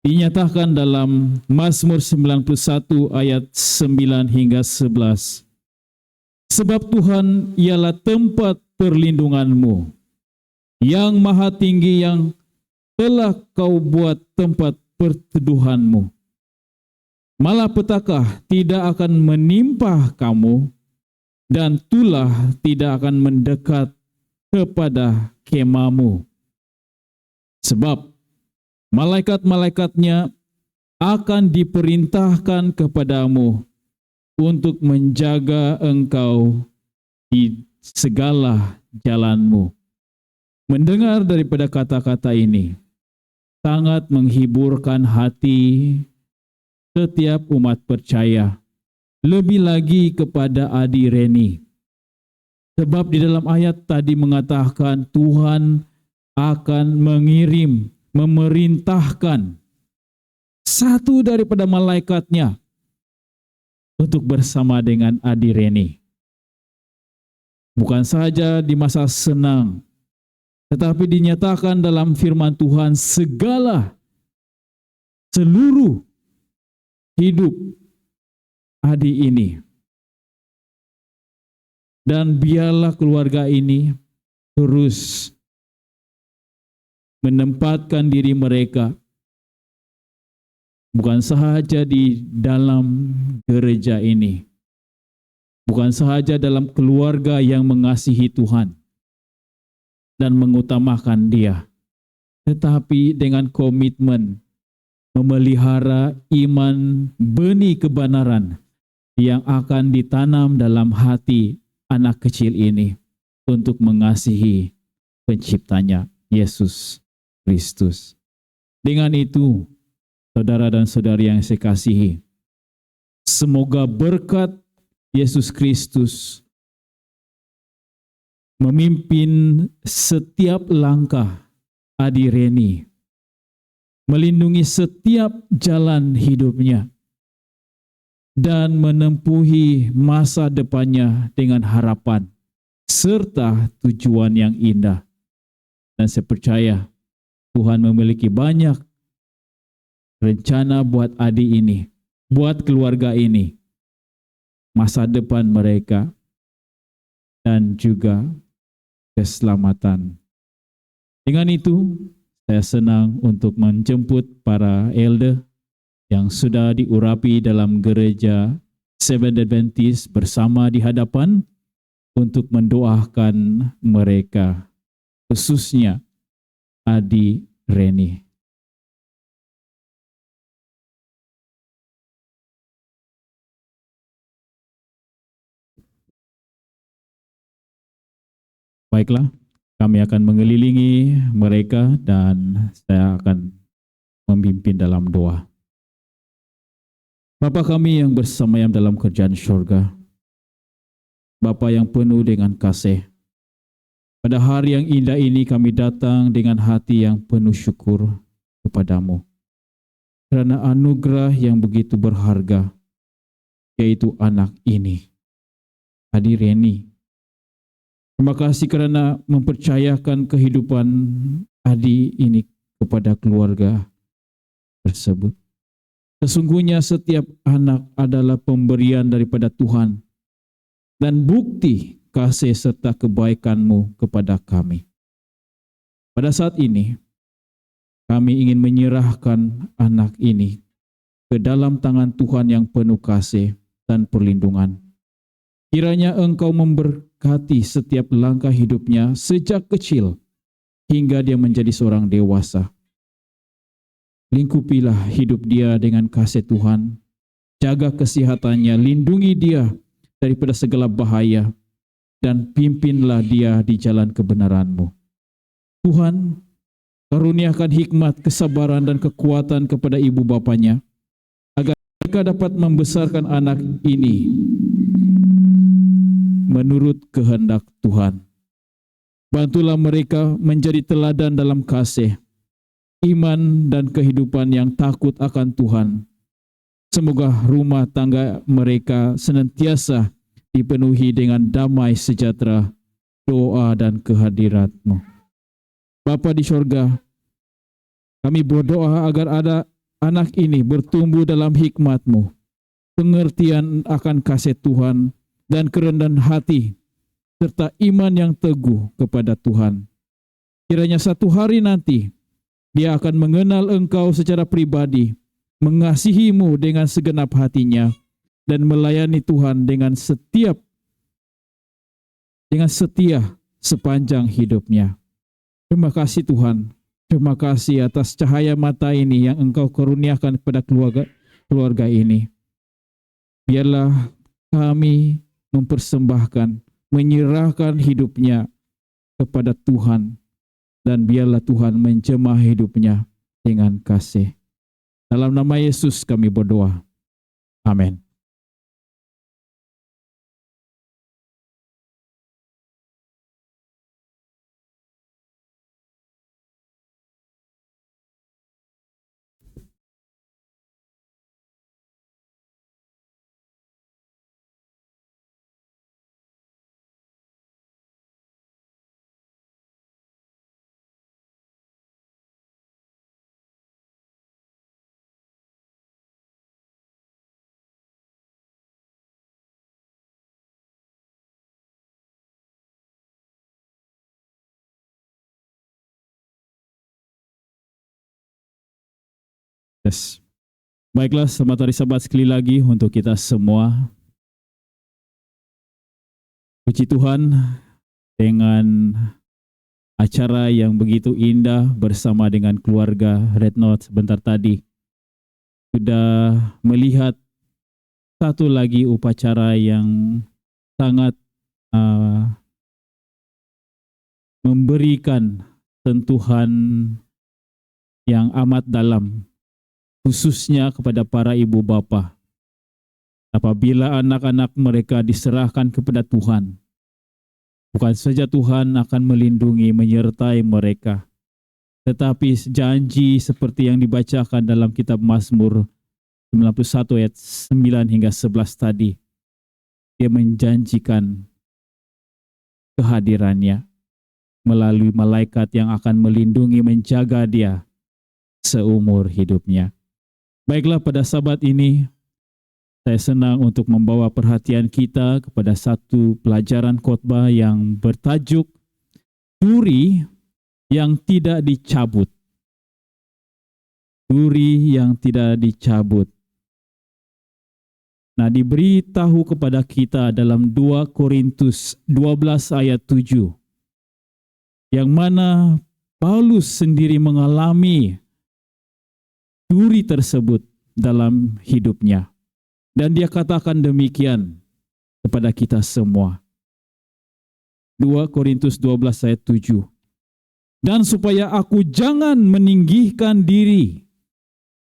Dinyatakan dalam Mazmur 91 ayat 9 hingga 11. Sebab Tuhan ialah tempat perlindunganmu, yang maha tinggi yang telah kau buat tempat perteduhanmu. Malapetaka tidak akan menimpa kamu, dan tulah tidak akan mendekat kepada kemahmu. Sebab malaikat-malaikatnya akan diperintahkan kepadamu untuk menjaga engkau di segala jalanmu. Mendengar daripada kata-kata ini sangat menghiburkan hati setiap umat percaya, lebih lagi kepada Adi Reni. Sebab di dalam ayat tadi mengatakan Tuhan akan mengirim, memerintahkan satu daripada malaikatnya untuk bersama dengan Adi Reni. Bukan saja di masa senang, tetapi dinyatakan dalam firman Tuhan seluruh hidup Adi ini. Dan biarlah keluarga ini terus menempatkan diri mereka bukan sahaja di dalam gereja ini, bukan sahaja dalam keluarga yang mengasihi Tuhan dan mengutamakan Dia, tetapi dengan komitmen memelihara iman benih kebenaran yang akan ditanam dalam hati anak kecil ini untuk mengasihi penciptanya, Yesus Kristus. Dengan itu, saudara dan saudari yang saya kasihi, semoga berkat Yesus Kristus memimpin setiap langkah Adi Reni, melindungi setiap jalan hidupnya, dan menempuhi masa depannya dengan harapan serta tujuan yang indah. Dan saya percaya Tuhan memiliki banyak rencana buat Adi ini, buat keluarga ini, masa depan mereka, dan juga keselamatan. Dengan itu, saya senang untuk menjemput para elder yang sudah diurapi dalam gereja Seventh Adventist bersama di hadapan untuk mendoakan mereka, khususnya Adi Reni. Baiklah, kami akan mengelilingi mereka dan saya akan memimpin dalam doa. Bapa kami yang bersemayam dalam kerajaan surga, Bapa yang penuh dengan kasih, pada hari yang indah ini kami datang dengan hati yang penuh syukur kepadamu, kerana anugerah yang begitu berharga, yaitu anak ini, Adi Reni. Terima kasih kerana mempercayakan kehidupan Adi ini kepada keluarga tersebut. Sesungguhnya setiap anak adalah pemberian daripada Tuhan dan bukti kasih serta kebaikan-Mu kepada kami. Pada saat ini, kami ingin menyerahkan anak ini ke dalam tangan Tuhan yang penuh kasih dan perlindungan. Kiranya Engkau memberkati setiap langkah hidupnya sejak kecil hingga dia menjadi seorang dewasa. Lingkupilah hidup dia dengan kasih Tuhan, jaga kesehatannya, lindungi dia daripada segala bahaya, dan pimpinlah dia di jalan kebenaran-Mu. Tuhan, karuniakan hikmat, kesabaran, dan kekuatan kepada ibu bapanya, agar mereka dapat membesarkan anak ini menurut kehendak Tuhan. Bantulah mereka menjadi teladan dalam kasih, iman, dan kehidupan yang takut akan Tuhan. Semoga rumah tangga mereka senantiasa dipenuhi dengan damai sejahtera, doa, dan kehadirat-Mu. Bapa di sorga, kami berdoa agar ada anak ini bertumbuh dalam hikmat-Mu, pengertian akan kasih Tuhan, dan kerendahan hati, serta iman yang teguh kepada Tuhan. Kiranya satu hari nanti, dia akan mengenal Engkau secara pribadi, mengasihi-Mu dengan segenap hatinya, dan melayani Tuhan dengan setia sepanjang hidupnya. Terima kasih Tuhan. Terima kasih atas cahaya mata ini yang Engkau karuniakan kepada keluarga ini. Biarlah kami mempersembahkan, menyerahkan hidupnya kepada Tuhan, dan biarlah Tuhan menjamah hidupnya dengan kasih. Dalam nama Yesus kami berdoa. Amin. Yes. Baiklah, selamat hari Sabat sekali lagi untuk kita semua. Puji Tuhan, dengan acara yang begitu indah bersama dengan keluarga Red Note sebentar tadi, sudah melihat satu lagi upacara yang sangat memberikan sentuhan yang amat dalam, khususnya kepada para ibu bapa. Apabila anak-anak mereka diserahkan kepada Tuhan, bukan saja Tuhan akan melindungi, menyertai mereka, tetapi janji seperti yang dibacakan dalam kitab Mazmur 91 ayat 9 hingga 11 tadi, dia menjanjikan kehadirannya melalui malaikat yang akan melindungi, menjaga dia seumur hidupnya. Baiklah, pada Sabat ini saya senang untuk membawa perhatian kita kepada satu pelajaran khotbah yang bertajuk Duri yang tidak dicabut. Duri yang tidak dicabut. Nah, diberitahu kepada kita dalam 2 Korintus 12 ayat 7, yang mana Paulus sendiri mengalami duri tersebut dalam hidupnya. Dan dia katakan demikian kepada kita semua. 2 Korintus 12 ayat 7. Dan supaya aku jangan meninggikan diri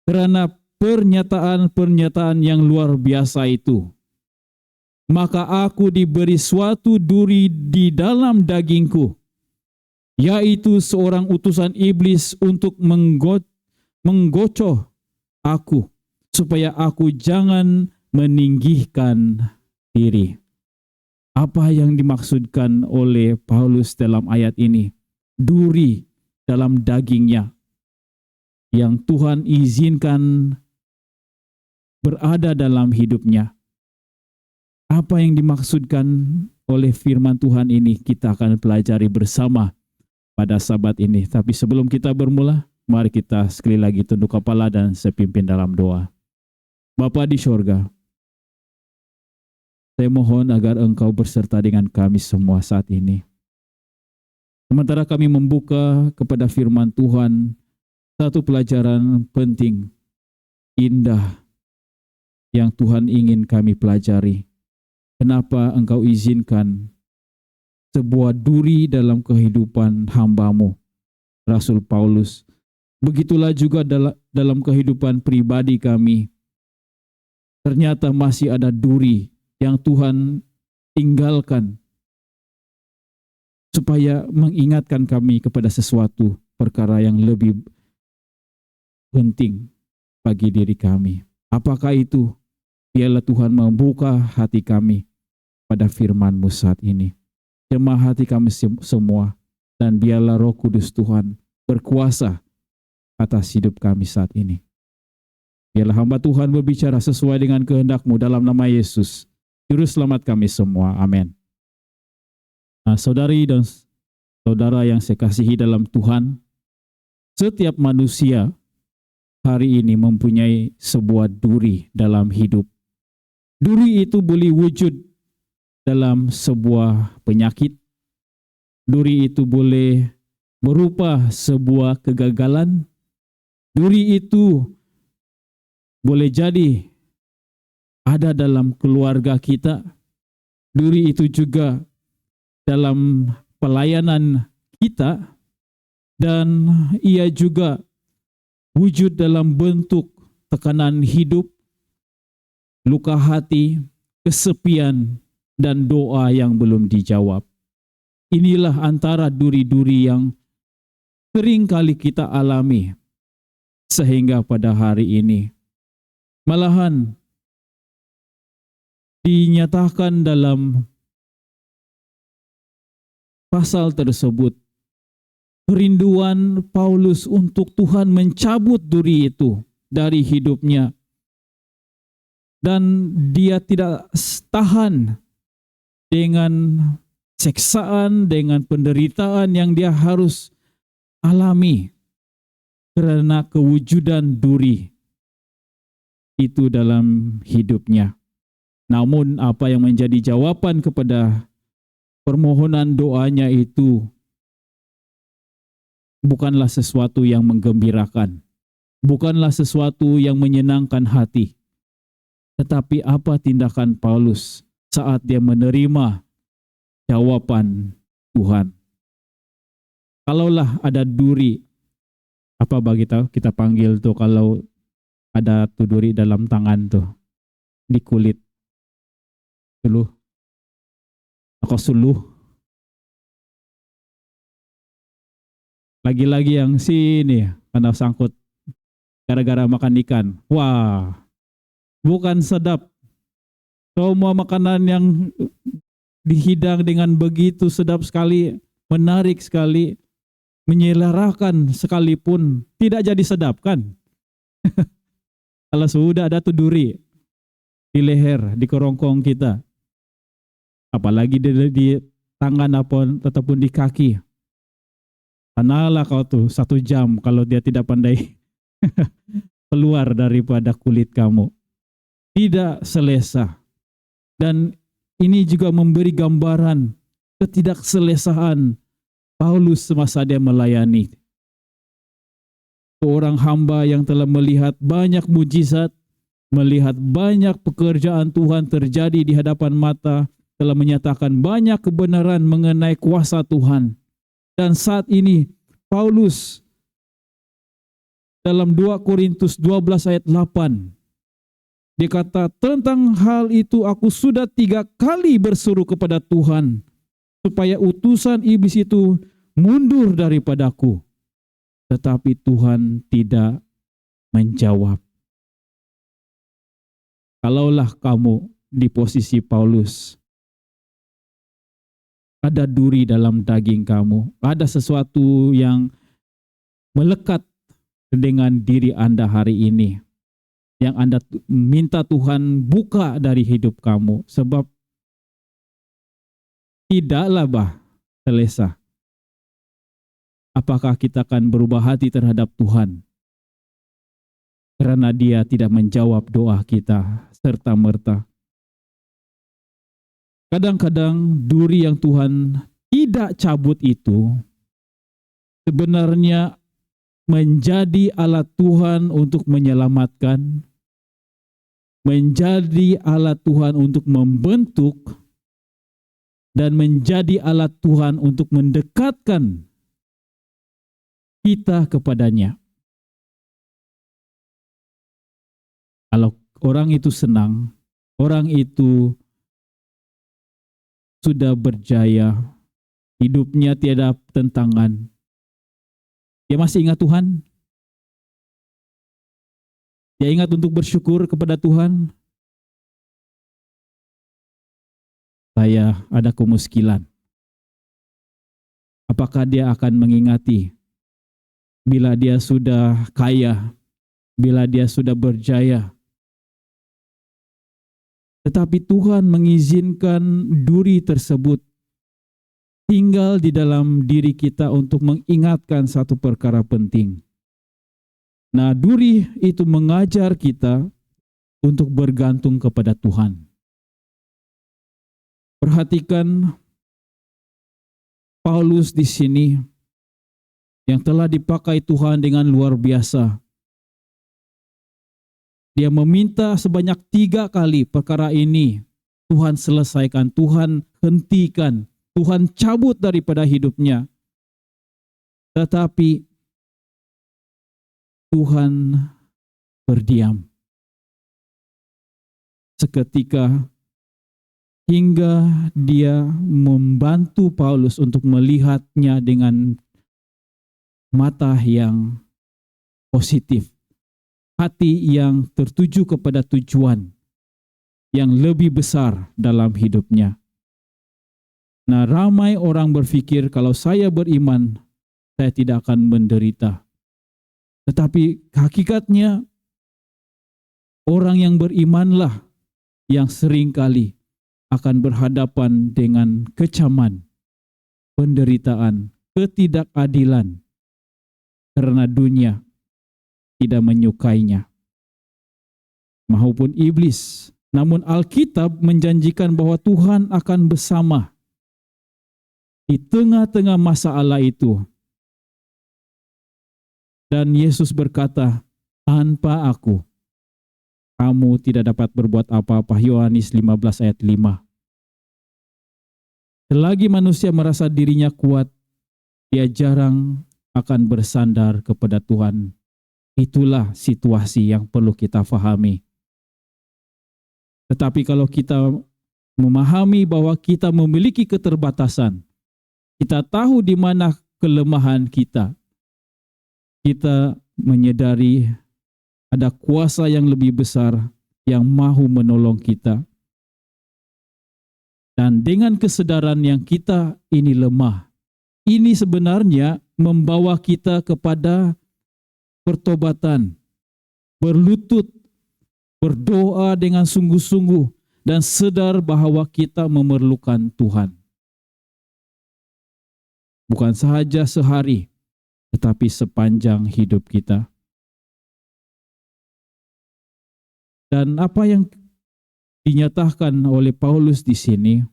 karena pernyataan-pernyataan yang luar biasa itu, maka aku diberi suatu duri di dalam dagingku, yaitu seorang utusan iblis untuk menggocoh aku, supaya aku jangan meninggikan diri. Apa yang dimaksudkan oleh Paulus dalam ayat ini? Duri dalam dagingnya yang Tuhan izinkan berada dalam hidupnya. Apa yang dimaksudkan oleh firman Tuhan ini kita akan pelajari bersama pada Sabat ini. Tapi sebelum kita bermula, mari kita sekali lagi tunduk kepala dan saya pimpin dalam doa. Bapa di sorga, saya mohon agar Engkau berserta dengan kami semua saat ini. Sementara kami membuka kepada firman Tuhan, satu pelajaran penting, indah, yang Tuhan ingin kami pelajari. Kenapa Engkau izinkan sebuah duri dalam kehidupan hamba-Mu, Rasul Paulus. Begitulah juga dalam kehidupan pribadi kami. Ternyata masih ada duri yang Tuhan tinggalkan supaya mengingatkan kami kepada sesuatu perkara yang lebih penting bagi diri kami. Apakah itu? Biarlah Tuhan membuka hati kami pada firman-Mu saat ini. Jamah hati kami semua, dan biarlah Roh Kudus Tuhan berkuasa atas hidup kami saat ini. Biarlah hamba Tuhan berbicara sesuai dengan kehendak-Mu dalam nama Yesus, Juru Selamat kami semua. Amin. Nah, saudari dan saudara yang saya kasihi dalam Tuhan, setiap manusia hari ini mempunyai sebuah duri dalam hidup. Duri itu boleh wujud dalam sebuah penyakit. Duri itu boleh berupa sebuah kegagalan. Duri itu boleh jadi ada dalam keluarga kita. Duri itu juga dalam pelayanan kita, dan ia juga wujud dalam bentuk tekanan hidup, luka hati, kesepian, dan doa yang belum dijawab. Inilah antara duri-duri yang sering kali kita alami sehingga pada hari ini. Malahan dinyatakan dalam pasal tersebut kerinduan Paulus untuk Tuhan mencabut duri itu dari hidupnya, dan dia tidak tahan dengan seksaan, dengan penderitaan yang dia harus alami karena kewujudan duri itu dalam hidupnya. Namun apa yang menjadi jawaban kepada permohonan doanya itu bukanlah sesuatu yang menggembirakan, bukanlah sesuatu yang menyenangkan hati. Tetapi apa tindakan Paulus saat dia menerima jawaban Tuhan? Kalaulah ada duri, apa bagi kita panggil tuh kalau ada tuh duri dalam tangan tuh, di kulit, suluh, atau suluh. Lagi-lagi yang sini karena sangkut gara-gara makan ikan. Wah, bukan sedap. Semua makanan yang dihidang dengan begitu sedap sekali, menarik sekali, menyelarakan sekalipun tidak jadi sedap kan? Kalau sudah ada tuh duri di leher, di kerongkong kita, apalagi di tangan ataupun di kaki. Sanalah kau tuh 1 jam kalau dia tidak pandai keluar daripada kulit kamu. Tidak selesa. Dan ini juga memberi gambaran ketidakselesaan Paulus semasa dia melayani. Seorang hamba yang telah melihat banyak mujizat, melihat banyak pekerjaan Tuhan terjadi di hadapan mata, telah menyatakan banyak kebenaran mengenai kuasa Tuhan. Dan saat ini Paulus dalam 2 Korintus 12 ayat 8, dia kata, tentang hal itu aku sudah 3 kali berseru kepada Tuhan supaya utusan iblis itu mundur daripadaku. Tetapi Tuhan tidak menjawab. Kalaulah kamu di posisi Paulus, ada duri dalam daging kamu, ada sesuatu yang melekat dengan diri Anda hari ini, yang Anda minta Tuhan buka dari hidup kamu, sebab tidaklah selesa. Apakah kita akan berubah hati terhadap Tuhan karena Dia tidak menjawab doa kita serta-merta? Kadang-kadang duri yang Tuhan tidak cabut itu sebenarnya menjadi alat Tuhan untuk menyelamatkan, menjadi alat Tuhan untuk membentuk, dan menjadi alat Tuhan untuk mendekatkan kita kepadanya. Kalau orang itu senang, orang itu sudah berjaya, hidupnya tiada tentangan, dia masih ingat Tuhan? Dia ingat untuk bersyukur kepada Tuhan? Saya ada kemuskilan. Apakah dia akan mengingati bila dia sudah kaya, bila dia sudah berjaya. Tetapi Tuhan mengizinkan duri tersebut tinggal di dalam diri kita untuk mengingatkan satu perkara penting. Nah, duri itu mengajar kita untuk bergantung kepada Tuhan. Perhatikan Paulus di sini yang telah dipakai Tuhan dengan luar biasa. Dia meminta sebanyak 3 kali perkara ini Tuhan selesaikan, Tuhan hentikan, Tuhan cabut daripada hidupnya. Tetapi Tuhan berdiam. Seketika hingga dia membantu Paulus untuk melihatnya dengan mata yang positif. Hati yang tertuju kepada tujuan yang lebih besar dalam hidupnya. Nah, ramai orang berpikir kalau saya beriman, saya tidak akan menderita. Tetapi hakikatnya, orang yang berimanlah yang seringkali akan berhadapan dengan kecaman, penderitaan, ketidakadilan, karena dunia tidak menyukainya, maupun iblis. Namun Alkitab menjanjikan bahwa Tuhan akan bersama di tengah-tengah masalah itu. Dan Yesus berkata, tanpa aku, kamu tidak dapat berbuat apa-apa. Yohanes 15 ayat 5. Selagi manusia merasa dirinya kuat, dia jarang akan bersandar kepada Tuhan. Itulah situasi yang perlu kita fahami. Tetapi kalau kita memahami bahwa kita memiliki keterbatasan, kita tahu di mana kelemahan kita, kita menyadari ada kuasa yang lebih besar yang mahu menolong kita. Dan dengan kesadaran yang kita ini lemah, ini sebenarnya membawa kita kepada pertobatan, berlutut, berdoa dengan sungguh-sungguh, dan sadar bahwa kita memerlukan Tuhan. Bukan sahaja sehari, tetapi sepanjang hidup kita. Dan apa yang dinyatakan oleh Paulus di sini,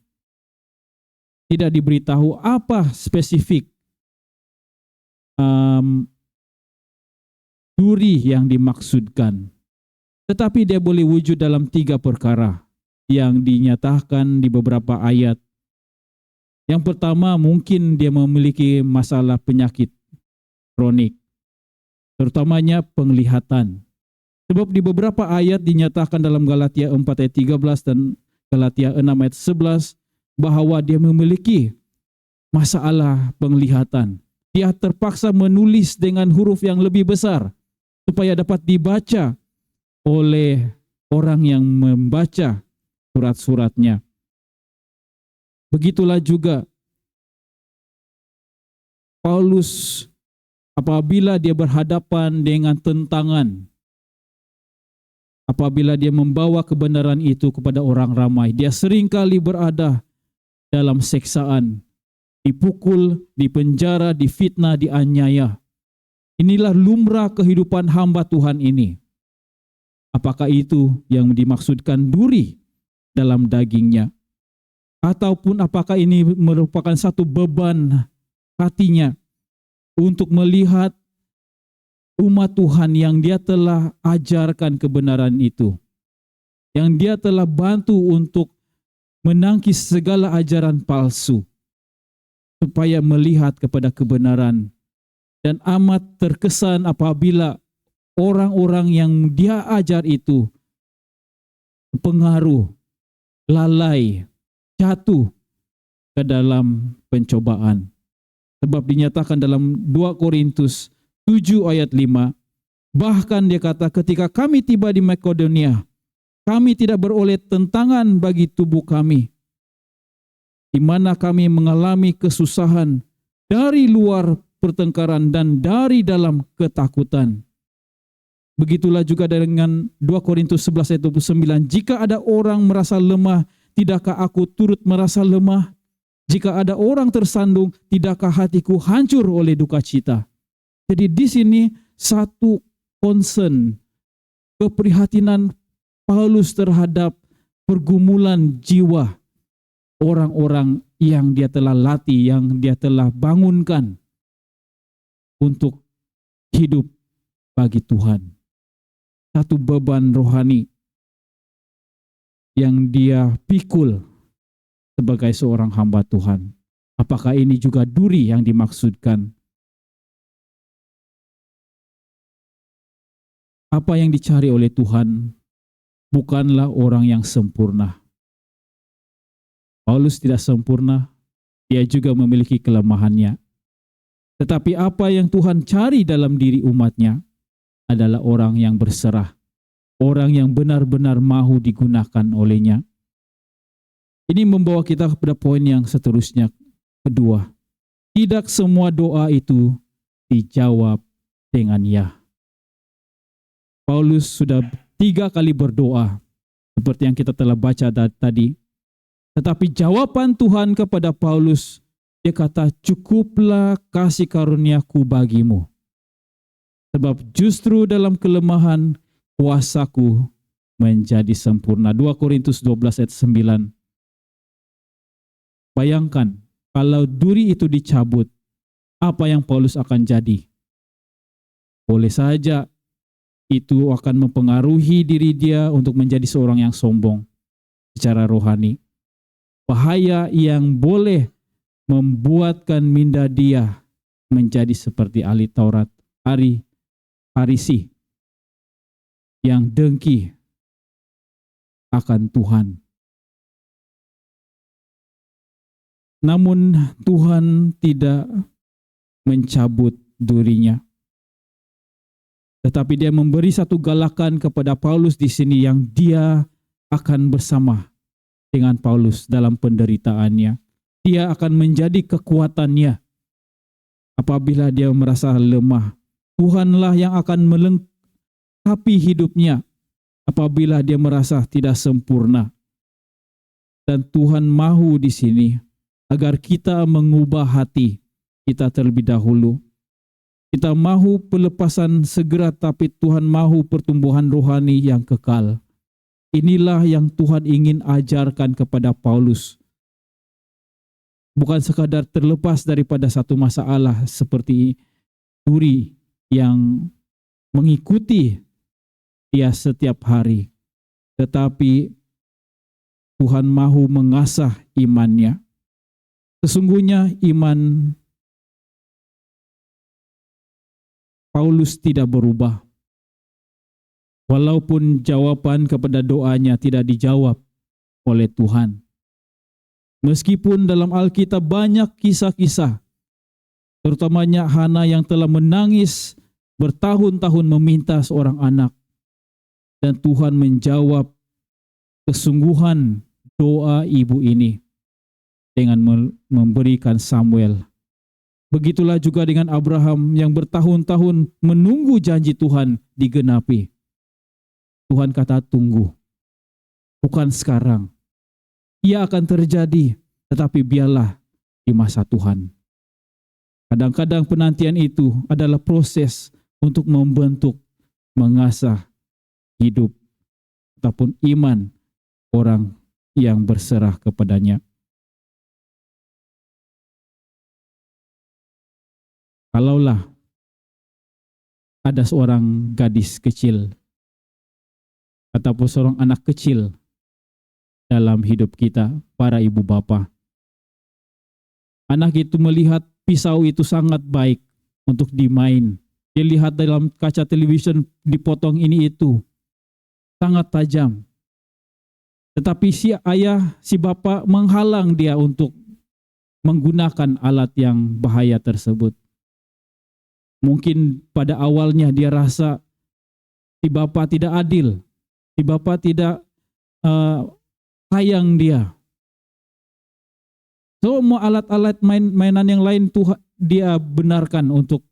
tidak diberitahu apa spesifik duri yang dimaksudkan. Tetapi dia boleh wujud dalam 3 perkara yang dinyatakan di beberapa ayat. Yang pertama, mungkin dia memiliki masalah penyakit kronik, terutamanya penglihatan. Sebab di beberapa ayat dinyatakan dalam Galatia 4 ayat 13 dan Galatia 6 ayat 11 bahwa dia memiliki masalah penglihatan. Dia terpaksa menulis dengan huruf yang lebih besar supaya dapat dibaca oleh orang yang membaca surat-suratnya. Begitulah juga Paulus apabila dia berhadapan dengan tentangan, apabila dia membawa kebenaran itu kepada orang ramai, dia seringkali berada dalam seksaan, dipukul, dipenjara, difitnah, dianiaya. Inilah lumrah kehidupan hamba Tuhan ini. Apakah itu yang dimaksudkan duri dalam dagingnya? Ataupun apakah ini merupakan satu beban hatinya untuk melihat umat Tuhan yang dia telah ajarkan kebenaran itu, yang dia telah bantu untuk menangkis segala ajaran palsu, supaya melihat kepada kebenaran. Dan amat terkesan apabila orang-orang yang dia ajar itu pengaruh, lalai, jatuh ke dalam pencobaan. Sebab dinyatakan dalam 2 Korintus 7 ayat 5, bahkan dia kata, ketika kami tiba di Makedonia, kami tidak beroleh tentangan bagi tubuh kami, di mana kami mengalami kesusahan dari luar pertengkaran dan dari dalam ketakutan. Begitulah juga dengan 2 Korintus 11 ayat 29. Jika ada orang merasa lemah, tidakkah aku turut merasa lemah? Jika ada orang tersandung, tidakkah hatiku hancur oleh duka cita? Jadi di sini satu concern, keprihatinan Paulus terhadap pergumulan jiwa orang-orang yang dia telah latih, yang dia telah bangunkan untuk hidup bagi Tuhan. Satu beban rohani yang dia pikul sebagai seorang hamba Tuhan. Apakah ini juga duri yang dimaksudkan? Apa yang dicari oleh Tuhan bukanlah orang yang sempurna. Paulus tidak sempurna, dia juga memiliki kelemahannya. Tetapi apa yang Tuhan cari dalam diri umatnya adalah orang yang berserah, orang yang benar-benar mahu digunakan olehnya. Ini membawa kita kepada poin yang seterusnya. Kedua, tidak semua doa itu dijawab dengan ya. Paulus sudah 3 kali berdoa, seperti yang kita telah baca tadi. Tetapi jawaban Tuhan kepada Paulus, dia kata, cukuplah kasih karuniaku bagimu. Sebab justru dalam kelemahan kuasaku menjadi sempurna. 2 Korintus 12 ayat 9. Bayangkan, kalau duri itu dicabut, apa yang Paulus akan jadi? Boleh saja itu akan mempengaruhi diri dia untuk menjadi seorang yang sombong secara rohani. Bahaya yang boleh membuatkan minda dia menjadi seperti ahli Taurat, Farisi yang dengki akan Tuhan. Namun Tuhan tidak mencabut durinya. Tetapi dia memberi satu galakan kepada Paulus di sini yang dia akan bersama dengan Paulus dalam penderitaannya. Dia akan menjadi kekuatannya apabila dia merasa lemah. Tuhanlah yang akan melengkapi hidupnya apabila dia merasa tidak sempurna. Dan Tuhan mahu di sini agar kita mengubah hati kita terlebih dahulu. Kita mahu pelepasan segera, tapi Tuhan mahu pertumbuhan rohani yang kekal. Inilah yang Tuhan ingin ajarkan kepada Paulus. Bukan sekadar terlepas daripada satu masalah seperti duri yang mengikuti dia setiap hari. Tetapi Tuhan mahu mengasah imannya. Sesungguhnya iman Paulus tidak berubah. Walaupun jawaban kepada doanya tidak dijawab oleh Tuhan. Meskipun dalam Alkitab banyak kisah-kisah, terutamanya Hana yang telah menangis bertahun-tahun meminta seorang anak. Dan Tuhan menjawab kesungguhan doa ibu ini dengan memberikan Samuel. Begitulah juga dengan Abraham yang bertahun-tahun menunggu janji Tuhan digenapi. Tuhan kata tunggu, bukan sekarang. Ia akan terjadi, tetapi biarlah di masa Tuhan. Kadang-kadang penantian itu adalah proses untuk membentuk, mengasah hidup ataupun iman orang yang berserah kepadanya. Kalaulah ada seorang gadis kecil ataupun seorang anak kecil dalam hidup kita, para ibu bapa. Anak itu melihat pisau itu sangat baik untuk dimain. Dia lihat dalam kaca television dipotong ini itu. Sangat tajam. Tetapi si ayah, si bapak menghalang dia untuk menggunakan alat yang bahaya tersebut. Mungkin pada awalnya dia rasa si bapak tidak adil, si bapak tidak sayang dia. Semua alat-alat mainan yang lain Tuhan dia benarkan untuk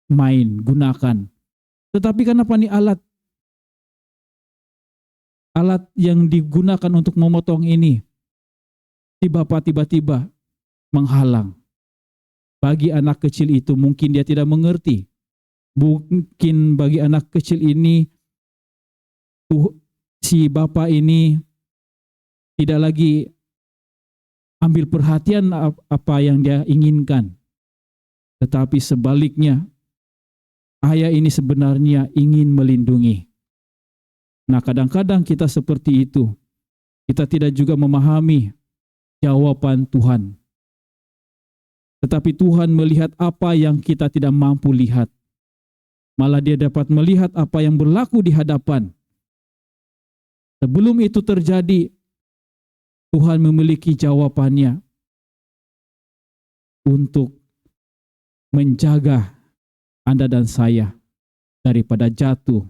main, gunakan. Tetapi kenapa nih alat yang digunakan untuk memotong ini, si bapak tiba-tiba menghalang. Bagi anak kecil itu mungkin dia tidak mengerti. Mungkin bagi anak kecil ini si bapak ini tidak lagi ambil perhatian apa yang dia inginkan. Tetapi sebaliknya, ayah ini sebenarnya ingin melindungi. Nah, kadang-kadang kita seperti itu. Kita tidak juga memahami jawaban Tuhan. Tetapi Tuhan melihat apa yang kita tidak mampu lihat. Malah dia dapat melihat apa yang berlaku di hadapan. Sebelum itu terjadi, Tuhan memiliki jawabannya untuk menjaga Anda dan saya daripada jatuh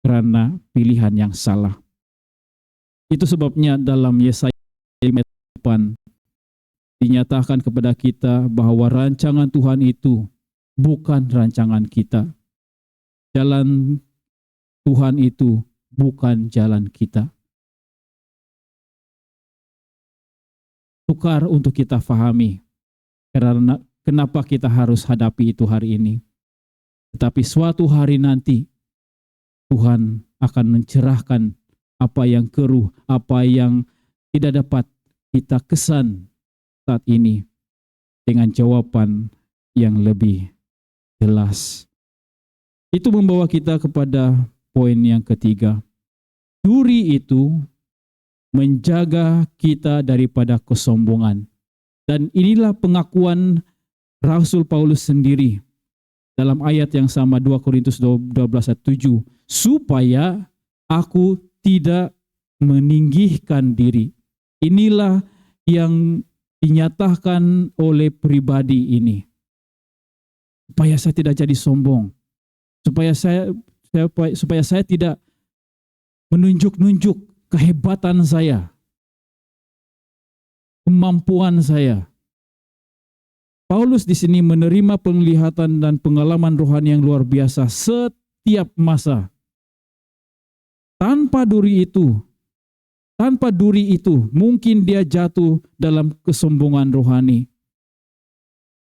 karena pilihan yang salah. Itu sebabnya dalam Yesaya 8 dinyatakan kepada kita bahwa rancangan Tuhan itu bukan rancangan kita. Jalan Tuhan itu bukan jalan kita. Sukar untuk kita fahami karena kenapa kita harus hadapi itu hari ini. Tetapi suatu hari nanti Tuhan akan mencerahkan apa yang keruh, apa yang tidak dapat kita kesan saat ini dengan jawaban yang lebih jelas. Itu membawa kita kepada poin yang ketiga. Duri itu menjaga kita daripada kesombongan. Dan inilah pengakuan Rasul Paulus sendiri dalam ayat yang sama 2 Korintus 12 ayat 7. Supaya aku tidak meninggikan diri. Inilah yang dinyatakan oleh pribadi ini. Supaya saya tidak jadi sombong. Supaya saya tidak menunjuk-nunjuk kehebatan saya. Kemampuan saya. Paulus di sini menerima penglihatan dan pengalaman rohani yang luar biasa setiap masa. Tanpa duri itu mungkin dia jatuh dalam kesombongan rohani.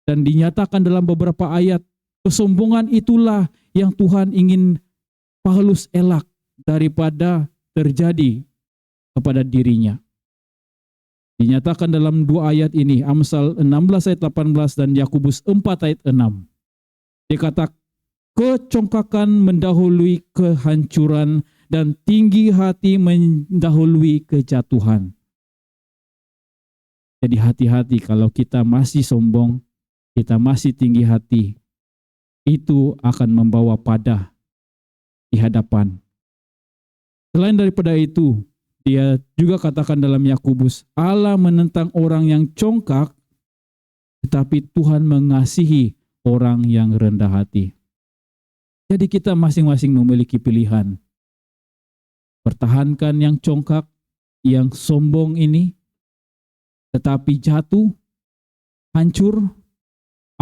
Dan dinyatakan dalam beberapa ayat, kesombongan itulah yang Tuhan ingin Paulus elak daripada terjadi kepada dirinya. Dinyatakan dalam dua ayat ini, Amsal 16 ayat 18 dan Yakobus 4 ayat 6. Dia kata, kecongkakan mendahului kehancuran dan tinggi hati mendahului kejatuhan. Jadi hati-hati kalau kita masih sombong, kita masih tinggi hati, itu akan membawa padah di hadapan. Selain daripada itu, dia juga katakan dalam Yakobus, Allah menentang orang yang congkak, tetapi Tuhan mengasihi orang yang rendah hati. Jadi kita masing-masing memiliki pilihan. Pertahankan yang congkak, yang sombong ini, tetapi jatuh, hancur,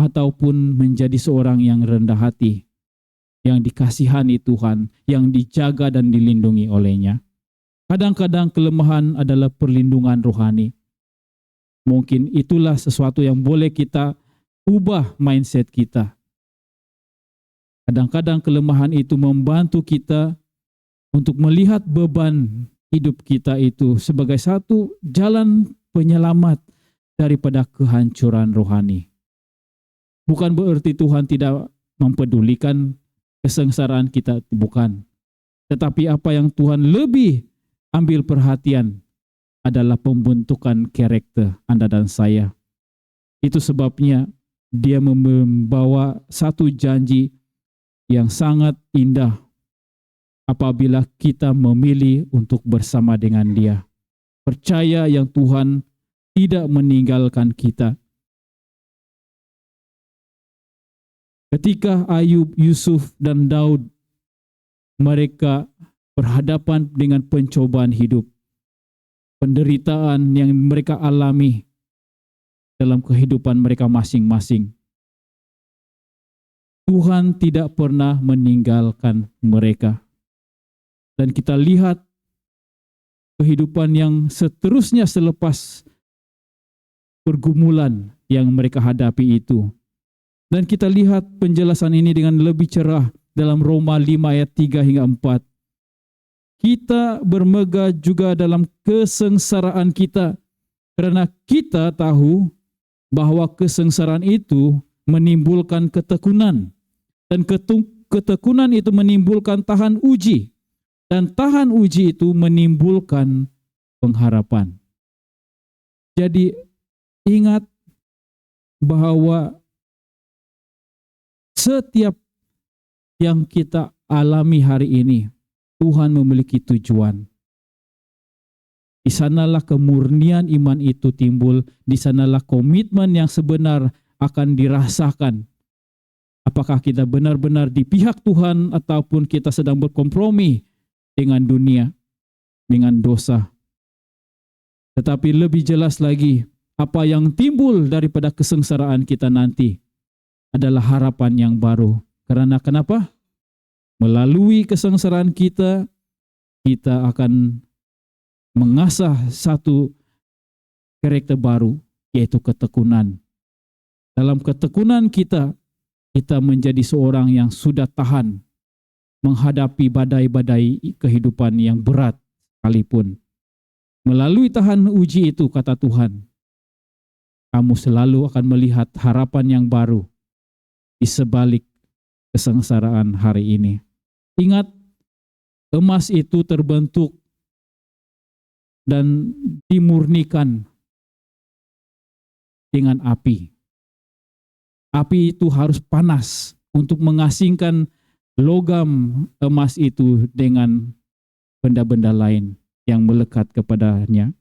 ataupun menjadi seorang yang rendah hati, yang dikasihani Tuhan, yang dijaga dan dilindungi olehnya. Kadang-kadang kelemahan adalah perlindungan rohani. Mungkin itulah sesuatu yang boleh kita ubah mindset kita. Kadang-kadang kelemahan itu membantu kita untuk melihat beban hidup kita itu sebagai satu jalan penyelamat daripada kehancuran rohani. Bukan berarti Tuhan tidak mempedulikan kesengsaraan kita, bukan. Tetapi apa yang Tuhan lebih ambil perhatian adalah pembentukan karakter Anda dan saya. Itu sebabnya dia membawa satu janji yang sangat indah apabila kita memilih untuk bersama dengan Dia. Percaya yang Tuhan tidak meninggalkan kita. Ketika Ayub, Yusuf, dan Daud mereka berhadapan dengan pencobaan hidup, penderitaan yang mereka alami dalam kehidupan mereka masing-masing, Tuhan tidak pernah meninggalkan mereka. Dan kita lihat kehidupan yang seterusnya selepas pergumulan yang mereka hadapi itu. Dan kita lihat penjelasan ini dengan lebih cerah dalam Roma 5 ayat 3 hingga 4. Kita bermegah juga dalam kesengsaraan kita, karena kita tahu bahwa kesengsaraan itu menimbulkan ketekunan, dan ketekunan itu menimbulkan tahan uji, dan tahan uji itu menimbulkan pengharapan. Jadi ingat bahwa setiap yang kita alami hari ini, Tuhan memiliki tujuan. Di sanalah kemurnian iman itu timbul, di sanalah komitmen yang sebenar akan dirasakan. Apakah kita benar-benar di pihak Tuhan ataupun kita sedang berkompromi dengan dunia, dengan dosa. Tetapi lebih jelas lagi, apa yang timbul daripada kesengsaraan kita nanti adalah harapan yang baru. Karena kenapa? Melalui kesengsaraan kita, kita akan mengasah satu karakter baru, yaitu ketekunan. Dalam ketekunan kita, kita menjadi seorang yang sudah tahan menghadapi badai-badai kehidupan yang berat sekalipun. Melalui tahan uji itu, kata Tuhan, kamu selalu akan melihat harapan yang baru di sebalik kesengsaraan hari ini. Ingat, emas itu terbentuk dan dimurnikan dengan api. Api itu harus panas untuk mengasingkan logam emas itu dengan benda-benda lain yang melekat kepadanya.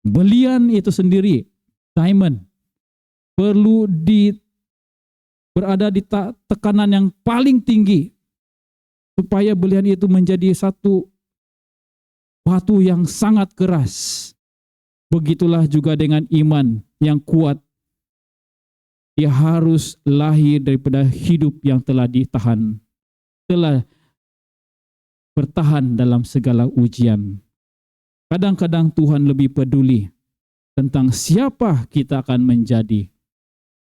Belian itu sendiri, diamond, perlu berada di tekanan yang paling tinggi supaya belian itu menjadi satu batu yang sangat keras. Begitulah juga dengan iman yang kuat. Dia harus lahir daripada hidup yang telah ditahan, telah bertahan dalam segala ujian. Kadang-kadang Tuhan lebih peduli tentang siapa kita akan menjadi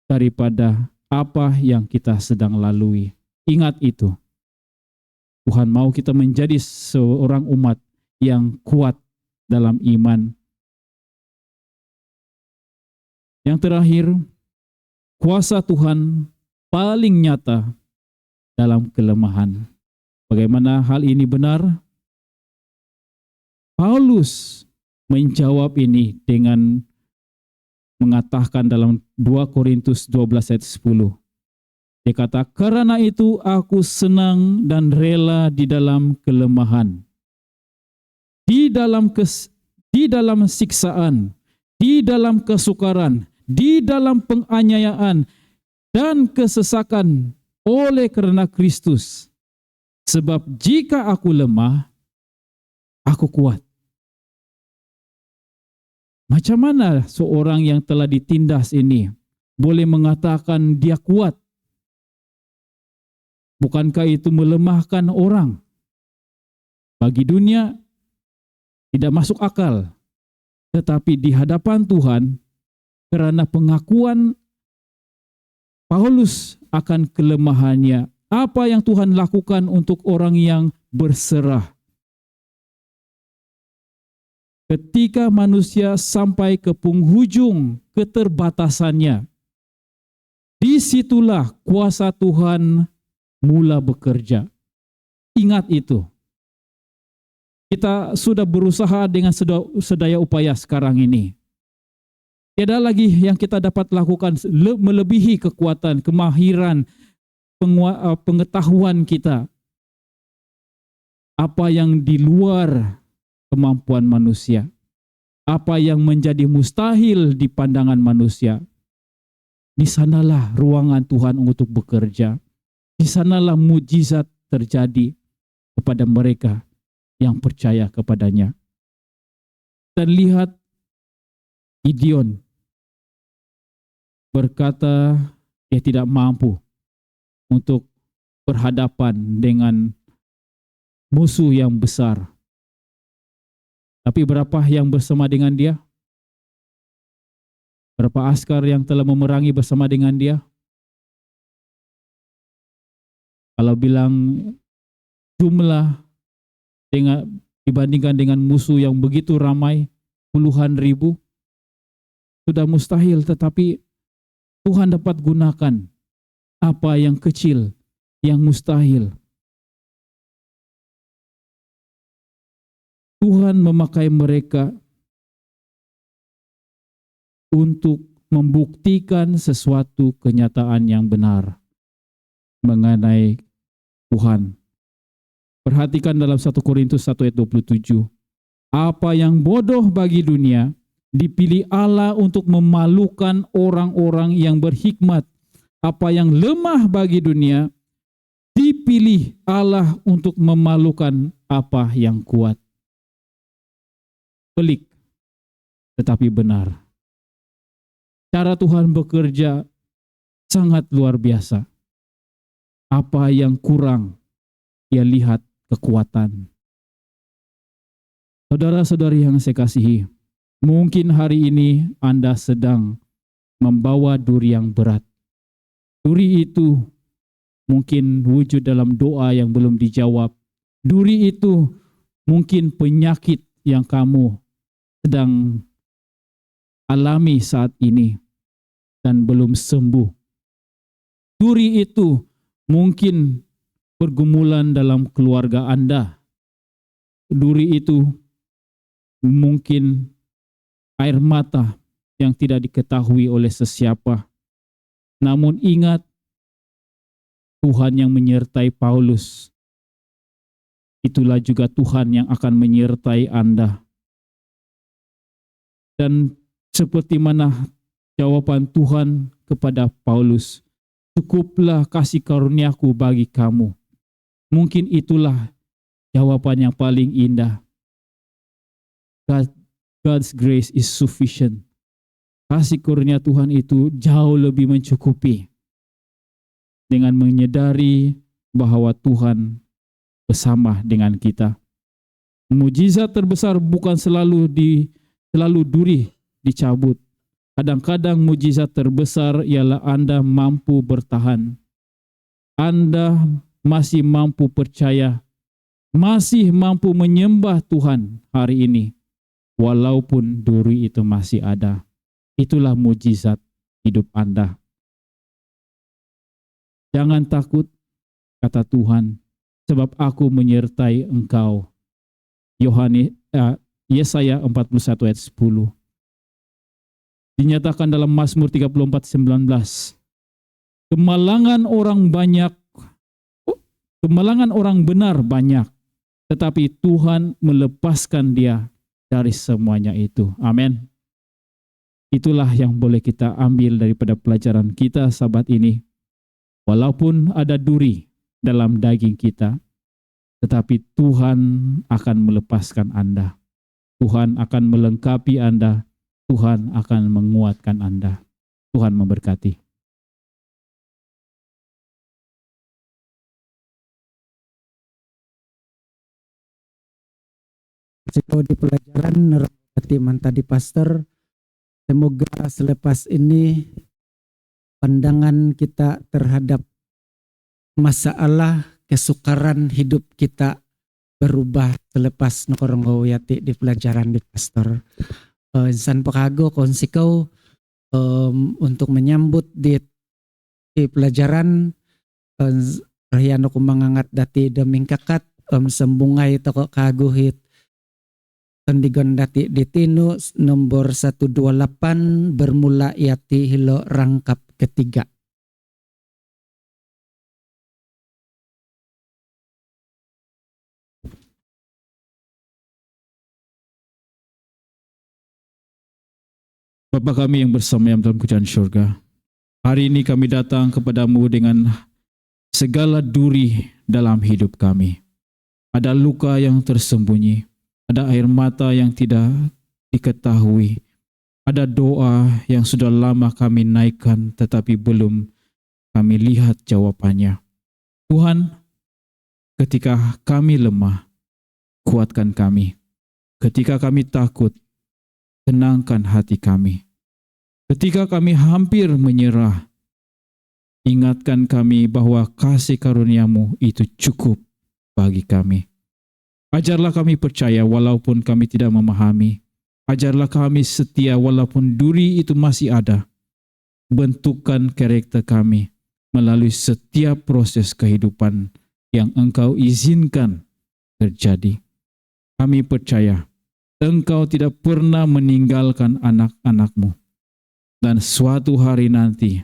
daripada apa yang kita sedang lalui. Ingat itu. Tuhan mau kita menjadi seorang umat yang kuat dalam iman. Yang terakhir, kuasa Tuhan paling nyata dalam kelemahan. Bagaimana hal ini benar? Paulus menjawab ini dengan mengatakan dalam 2 Korintus 12 ayat 10. Dia kata, karena itu aku senang dan rela di dalam kelemahan, di dalam siksaan, di dalam kesukaran, di dalam penganiayaan dan kesesakan oleh karena Kristus. Sebab jika aku lemah, aku kuat. Macam mana seorang yang telah ditindas ini boleh mengatakan dia kuat? Bukankah itu melemahkan orang? Bagi dunia tidak masuk akal. Tetapi di hadapan Tuhan, karena pengakuan Paulus akan kelemahannya, apa yang Tuhan lakukan untuk orang yang berserah. Ketika manusia sampai ke penghujung keterbatasannya, disitulah kuasa Tuhan mula bekerja. Ingat itu. Kita sudah berusaha dengan sedaya upaya sekarang ini. Tiada lagi yang kita dapat lakukan melebihi kekuatan, kemahiran, pengetahuan kita. Apa yang di luar kemampuan manusia. Apa yang menjadi mustahil di pandangan manusia. Di sanalah ruangan Tuhan untuk bekerja. Di sanalah mujizat terjadi kepada mereka yang percaya kepadanya. Dan lihat Gideon berkata dia tidak mampu untuk berhadapan dengan musuh yang besar. Tapi berapa yang bersama dengan dia? Berapa askar yang telah memerangi bersama dengan dia? Kalau bilang jumlah dibandingkan dengan musuh yang begitu ramai, puluhan ribu, sudah mustahil, tetapi Tuhan dapat gunakan apa yang kecil, yang mustahil. Tuhan memakai mereka untuk membuktikan sesuatu kenyataan yang benar mengenai Tuhan. Perhatikan dalam 1 Korintus 1 ayat 27. Apa yang bodoh bagi dunia, dipilih Allah untuk memalukan orang-orang yang berhikmat. Apa yang lemah bagi dunia, dipilih Allah untuk memalukan apa yang kuat. Pelik, tetapi benar. Cara Tuhan bekerja sangat luar biasa. Apa yang kurang, Ia lihat kekuatan. Saudara-saudari yang saya kasihi, mungkin hari ini Anda sedang membawa duri yang berat. Duri itu mungkin wujud dalam doa yang belum dijawab. Duri itu mungkin penyakit yang kamu sedang alami saat ini dan belum sembuh. Duri itu mungkin pergumulan dalam keluarga Anda. Duri itu mungkin air mata yang tidak diketahui oleh sesiapa. Namun ingat, Tuhan yang menyertai Paulus, itulah juga Tuhan yang akan menyertai Anda. Dan seperti mana jawaban Tuhan kepada Paulus, cukuplah kasih karuniaku bagi kamu. Mungkin itulah jawaban yang paling indah. God's grace is sufficient. Kasih karunia Tuhan itu jauh lebih mencukupi. Dengan menyadari bahwa Tuhan bersama dengan kita. Mujizat terbesar bukan selalu duri dicabut. Kadang-kadang mujizat terbesar ialah Anda mampu bertahan. Anda masih mampu percaya, masih mampu menyembah Tuhan hari ini, walaupun duri itu masih ada. Itulah mujizat hidup Anda. Jangan takut, kata Tuhan, sebab aku menyertai engkau. Yesaya 41 ayat 10. Dinyatakan dalam Mazmur 34:19. Kemalangan orang benar banyak, tetapi Tuhan melepaskan dia dari semuanya itu. Amin. Itulah yang boleh kita ambil daripada pelajaran kita sahabat ini. Walaupun ada duri dalam daging kita, tetapi Tuhan akan melepaskan Anda. Tuhan akan melengkapi Anda. Tuhan akan menguatkan Anda. Tuhan memberkati. Jika di pelajaran Timan tadi pastor, semoga selepas ini pandangan kita terhadap masalah kesukaran hidup kita berubah selepas nokorong yati di pelajaran di pastor. Insan pekago konsi kau untuk menyambut di pelajaran Rahyano kumangangat dati daming kakat sembungai toko kaguhit Tendigon dati di tinu nomor 128 bermula yati hilo rangkap ketiga. Bapa kami yang bersemayam dalam kerajaan syurga, hari ini kami datang kepadamu dengan segala duri dalam hidup kami. Ada luka yang tersembunyi, ada air mata yang tidak diketahui, ada doa yang sudah lama kami naikkan tetapi belum kami lihat jawabannya. Tuhan, ketika kami lemah, kuatkan kami. Ketika kami takut, tenangkan hati kami. Ketika kami hampir menyerah, ingatkan kami bahwa kasih karunia-Mu itu cukup bagi kami. Ajarlah kami percaya walaupun kami tidak memahami. Ajarlah kami setia walaupun duri itu masih ada. Bentukkan karakter kami melalui setiap proses kehidupan yang Engkau izinkan terjadi. Kami percaya Engkau tidak pernah meninggalkan anak-anak-Mu. Dan suatu hari nanti,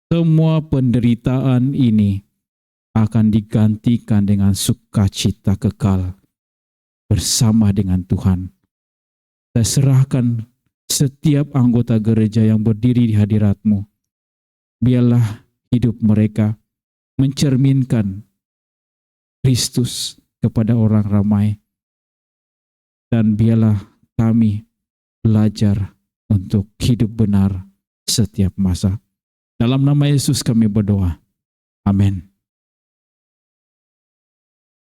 semua penderitaan ini akan digantikan dengan sukacita kekal bersama dengan Tuhan. Saya serahkan setiap anggota gereja yang berdiri di hadirat-Mu. Biarlah hidup mereka mencerminkan Kristus kepada orang ramai. Dan biarlah kami belajar untuk hidup benar setiap masa. Dalam nama Yesus kami berdoa. Amin.